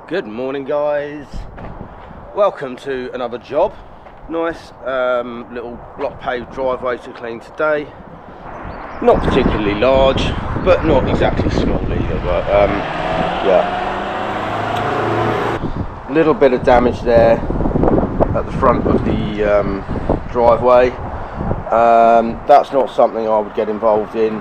Good morning, guys. Welcome to another job. Nice little block paved driveway to clean today. Not particularly large, but not exactly small either. But yeah, a little bit of damage there at the front of the driveway. That's not something I would get involved in.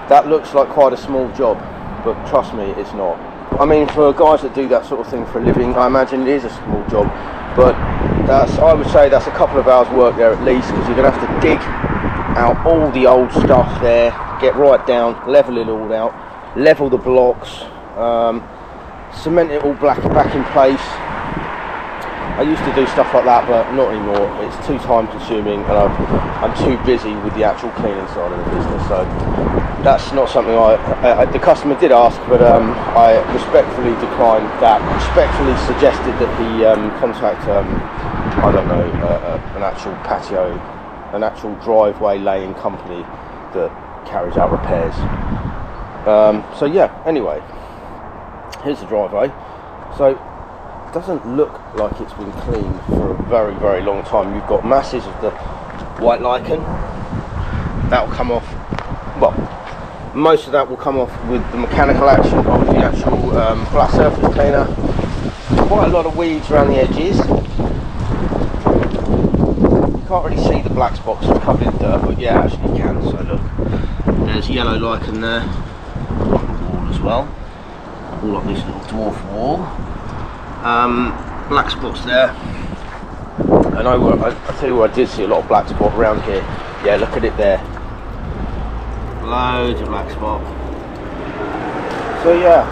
That looks like quite a small job, but trust me, it's not. I mean, for guys that do that sort of thing for a living, I imagine it is a small job, but I would say that's a couple of hours work there at least, because you're going to have to dig out all the old stuff there, get right down, level it all out, level the blocks, cement it all back in place. I used to do stuff like that, but not anymore. It's too time consuming, and I'm too busy with the actual cleaning side of the business, so that's not something the customer did ask, but I respectfully declined that. Respectfully suggested that he contact I don't know, an actual patio, an actual driveway laying company that carries out repairs. So yeah, anyway, here's the driveway. So it doesn't look like it's been cleaned for a very, very long time. You've got masses of the white lichen. That'll come off, well, most of that will come off with the mechanical action of the actual flat surface cleaner. Quite a lot of weeds around the edges. You can't really see the black spots covered in dirt, but yeah, actually you can. So look, there's yellow lichen there on the wall as well, all up this little dwarf wall. Black spots there. And I tell you what, I did see a lot of black spot around here. Yeah, look at it there. Loads of black spot. So yeah,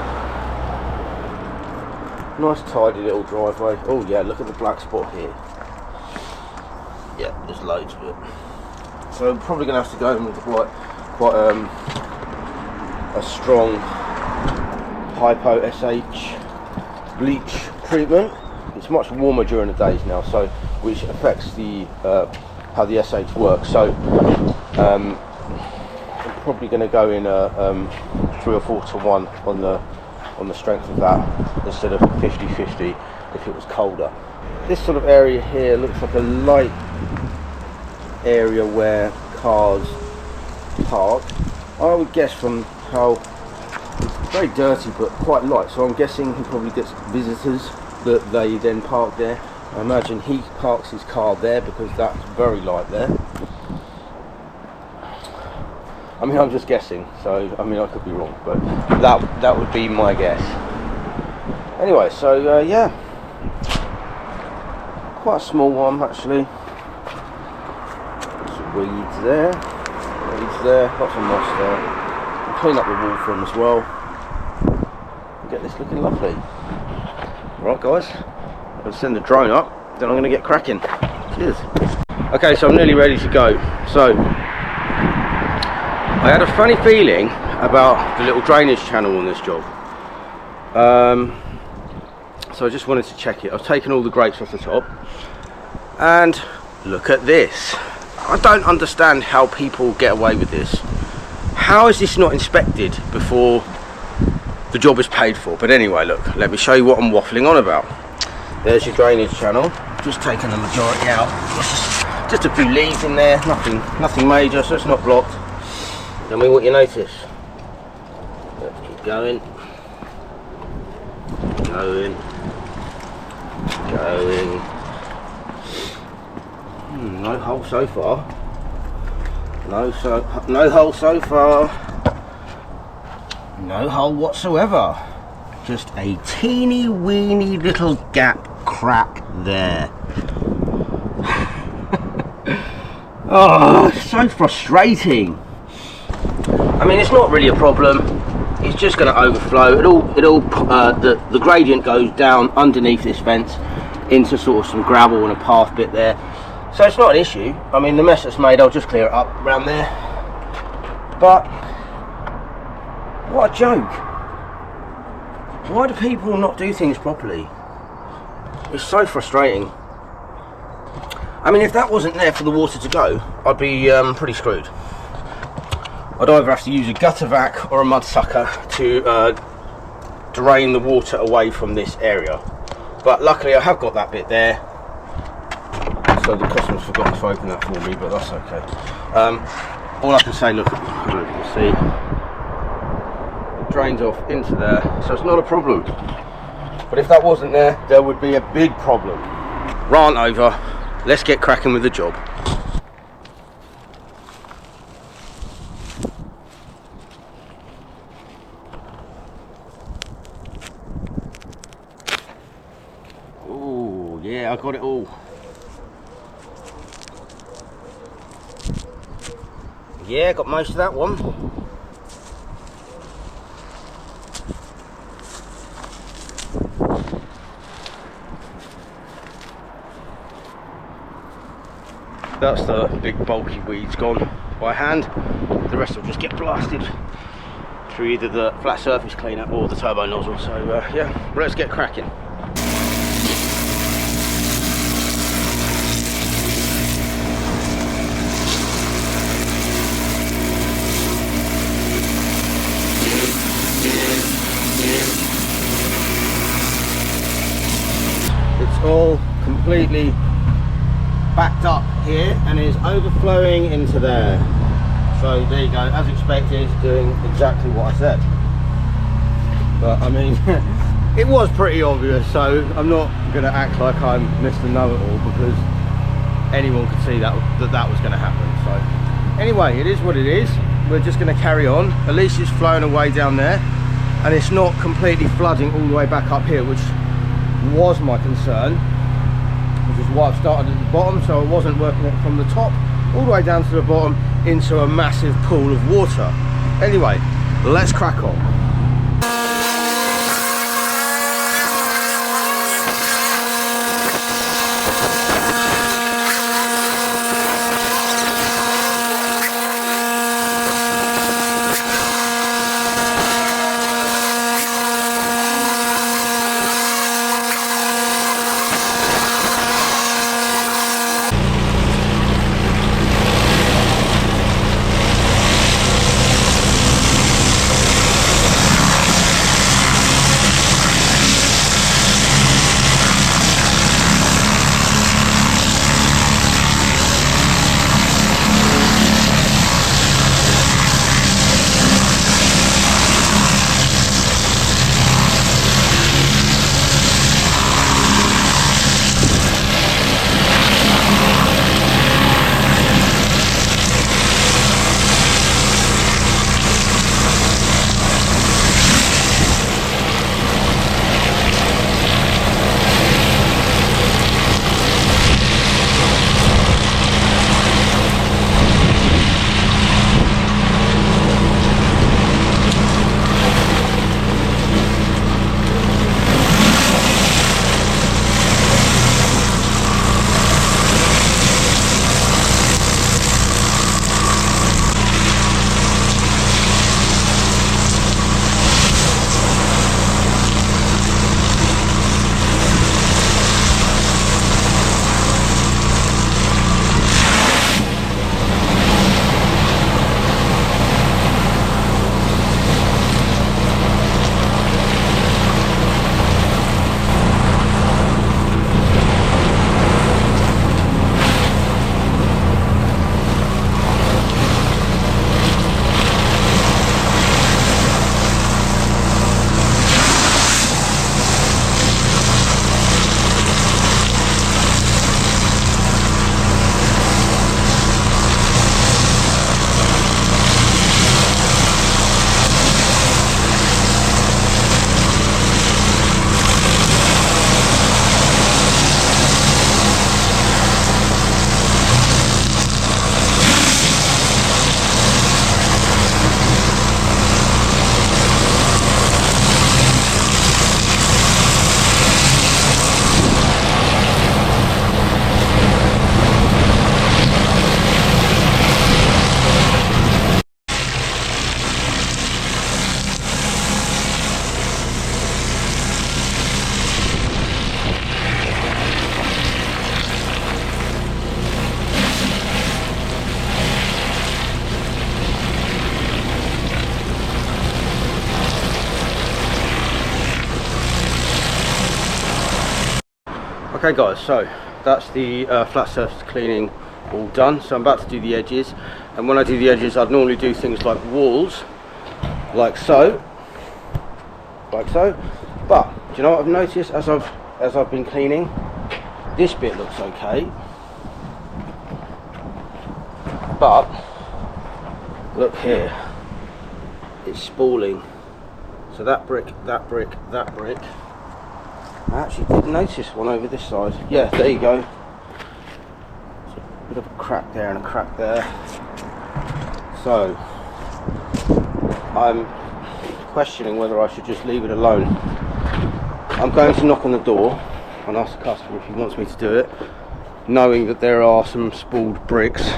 nice tidy little driveway. Oh yeah, look at the black spot here. Yeah, there's loads of it. So I'm probably going to have to go in with quite a strong Hypo SH bleach treatment. It's much warmer during the days now, so which affects the how the SH works. So I'm probably going to go in a 3 or 4 to 1 on the strength of that, instead of 50-50 if it was colder. This sort of area here looks like a light area where cars park. I would guess from how it's very dirty but quite light, so I'm guessing he probably gets visitors that they then park there. I imagine he parks his car there because that's very light there. I mean, I'm just guessing, so I mean I could be wrong, but that would be my guess. Anyway, so yeah, quite a small one actually. Some weeds there, lots of moss there. I'll clean up the wall for him as well. Get this looking lovely. Right guys, I'll send the drone up, then I'm going to get cracking. Cheers. Okay, so I'm nearly ready to go. So I had a funny feeling about the little drainage channel on this job. So I just wanted to check it. I've taken all the grates off the top, and look at this. I don't understand how people get away with this. How is this not inspected before the job is paid for? But anyway, look, let me show you what I'm waffling on about. There's your drainage channel. Just taking the majority out. Just a few leaves in there, nothing major, so it's not blocked. Tell me what you notice. Let's keep going. No hole so far. No hole so far. No hole whatsoever. Just a teeny weeny little gap crack there. Oh, it's so frustrating. I mean, it's not really a problem. It's just going to overflow. The gradient goes down underneath this fence into sort of some gravel and a path bit there. So it's not an issue. I mean, the mess that's made, I'll just clear it up around there. But what a joke. Why do people not do things properly? It's so frustrating. I mean, if that wasn't there for the water to go, I'd be pretty screwed. I'd either have to use a gutter vac or a mud sucker to drain the water away from this area. But luckily I have got that bit there, so the customer's forgotten to open that for me, but that's okay. All I can say, look, I don't know if you can see, it drains off into there, so it's not a problem. But if that wasn't there, there would be a big problem. Rant over, let's get cracking with the job. Oh yeah, I got it all. Yeah, got most of that one. That's the big bulky weeds gone by hand. The rest will just get blasted through either the flat surface cleaner or the turbo nozzle. So yeah, let's get cracking. It's all completely backed up here and is overflowing into there. So there you go, as expected, doing exactly what I said. But I mean, it was pretty obvious, so I'm not going to act like I'm Mr. Know-it-all, because anyone could see that was going to happen. So anyway, it is what it is. We're just going to carry on. At least it's flowing away down there, and it's not completely flooding all the way back up here, which was my concern, which is why I've started at the bottom, so I wasn't working it from the top all the way down to the bottom into a massive pool of water. Anyway, let's crack on. Okay guys, so that's the flat surface cleaning all done. So I'm about to do the edges, and when I do the edges I'd normally do things like walls, like so, but do you know what I've noticed as I've been cleaning? This bit looks okay, but look here, it's spooling. So that brick, that brick, that brick. I actually didn't notice one over this side. Yeah, there you go. Bit of a crack there and a crack there. So I'm questioning whether I should just leave it alone. I'm going to knock on the door and ask the customer if he wants me to do it, knowing that there are some spooled bricks.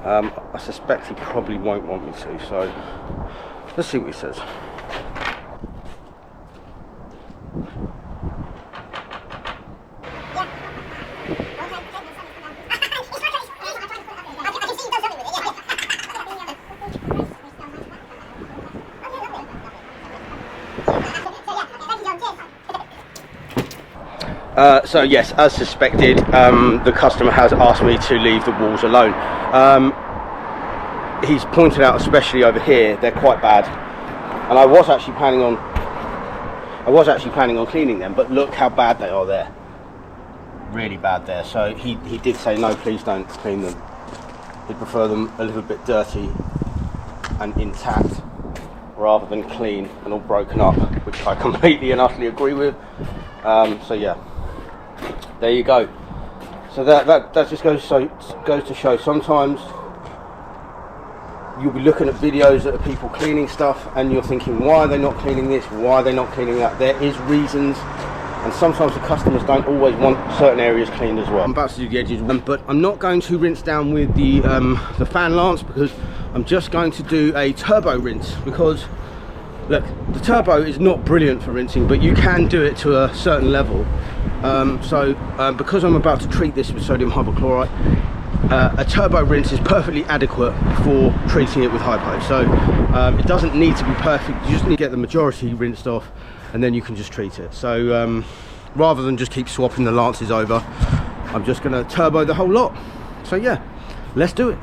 I suspect he probably won't want me to, so let's see what he says. So yes, as suspected, the customer has asked me to leave the walls alone. He's pointed out, especially over here, they're quite bad, and I was actually planning on cleaning them, but look how bad they are there. Really bad there. So he did say no, please don't clean them. He'd prefer them a little bit dirty and intact rather than clean and all broken up, which I completely and utterly agree with. So yeah, there you go. So that just goes to show, sometimes you'll be looking at videos of people cleaning stuff and you're thinking, why are they not cleaning this, why are they not cleaning that? There is reasons, and sometimes the customers don't always want certain areas cleaned as well. I'm about to do the edges, but I'm not going to rinse down with the fan lance, because I'm just going to do a turbo rinse, because look, the turbo is not brilliant for rinsing, but you can do it to a certain level. Because I'm about to treat this with sodium hypochlorite, a turbo rinse is perfectly adequate for treating it with hypo. So it doesn't need to be perfect, you just need to get the majority rinsed off and then you can just treat it. So rather than just keep swapping the lances over, I'm just going to turbo the whole lot. So yeah, let's do it.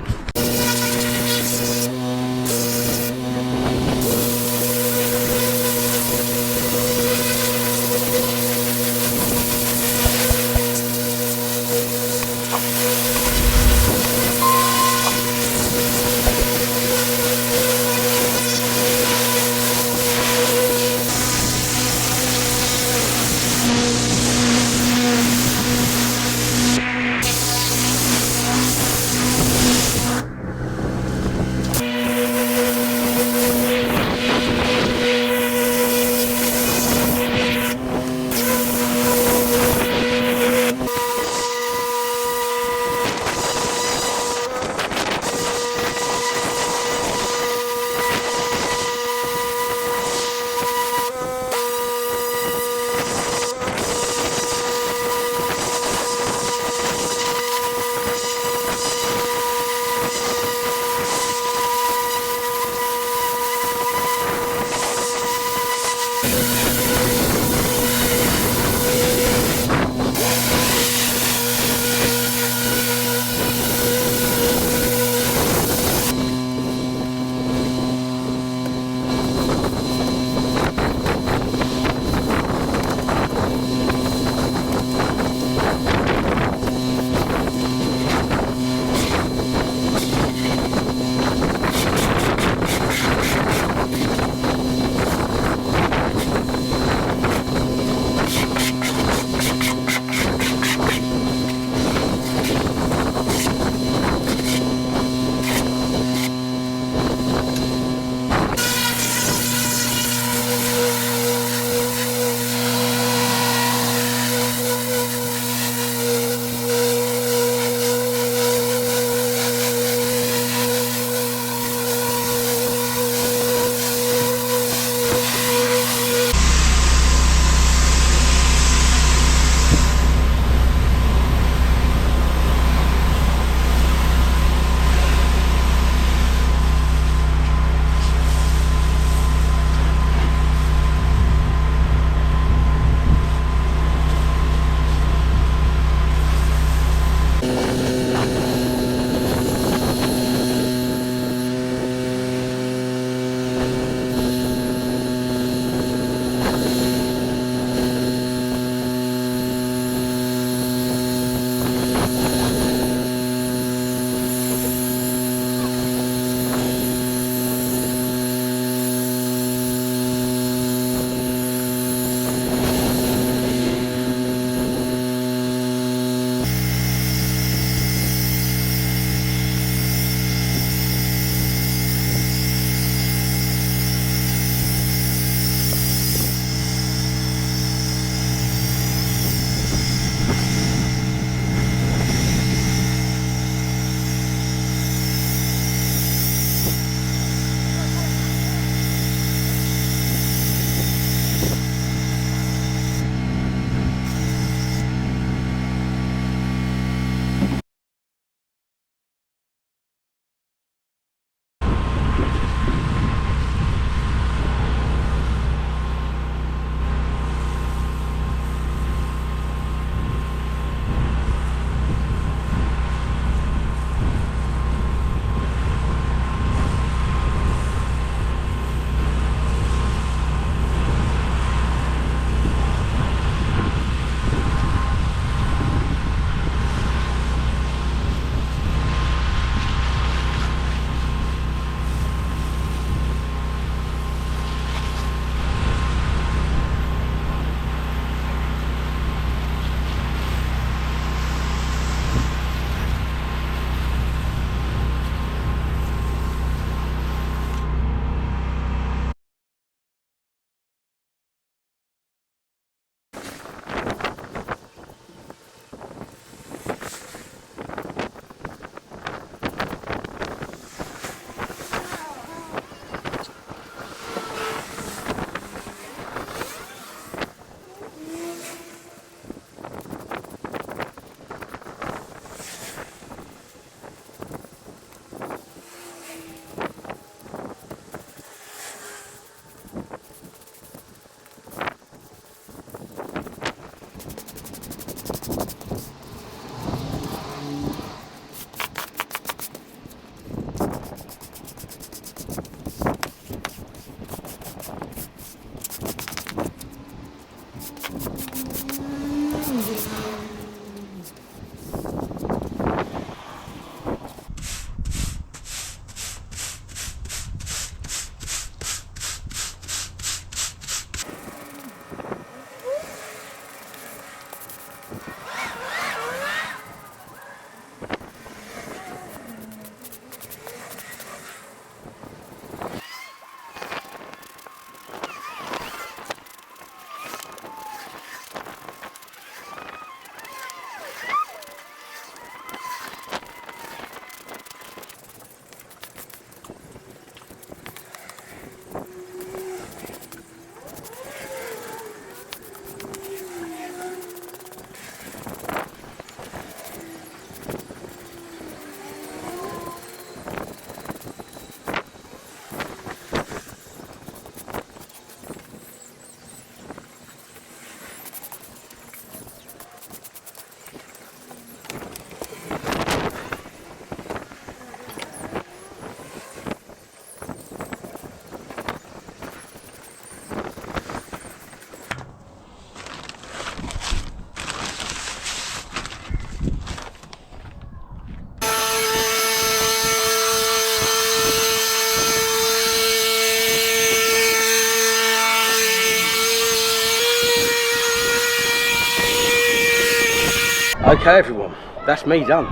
Okay everyone, that's me done.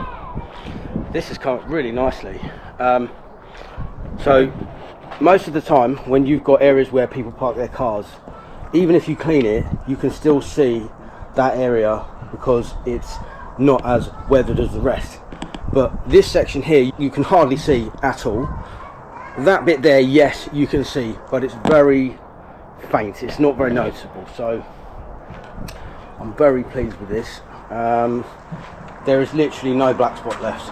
This has come up really nicely. So most of the time when you've got areas where people park their cars, even if you clean it, you can still see that area because it's not as weathered as the rest. But this section here you can hardly see at all. That bit there, yes, you can see, but it's very faint, it's not very noticeable. So I'm very pleased with this. There is literally no black spot left.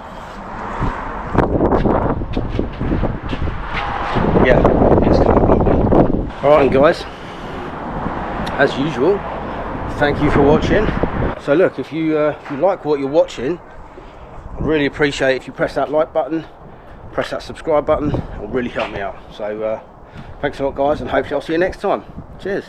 Yeah, it's kind of lovely. Alright guys, as usual, thank you for watching. So look, if you like what you're watching, I'd really appreciate if you press that like button, press that subscribe button. It will really help me out. So thanks a lot guys, and hopefully I'll see you next time. Cheers.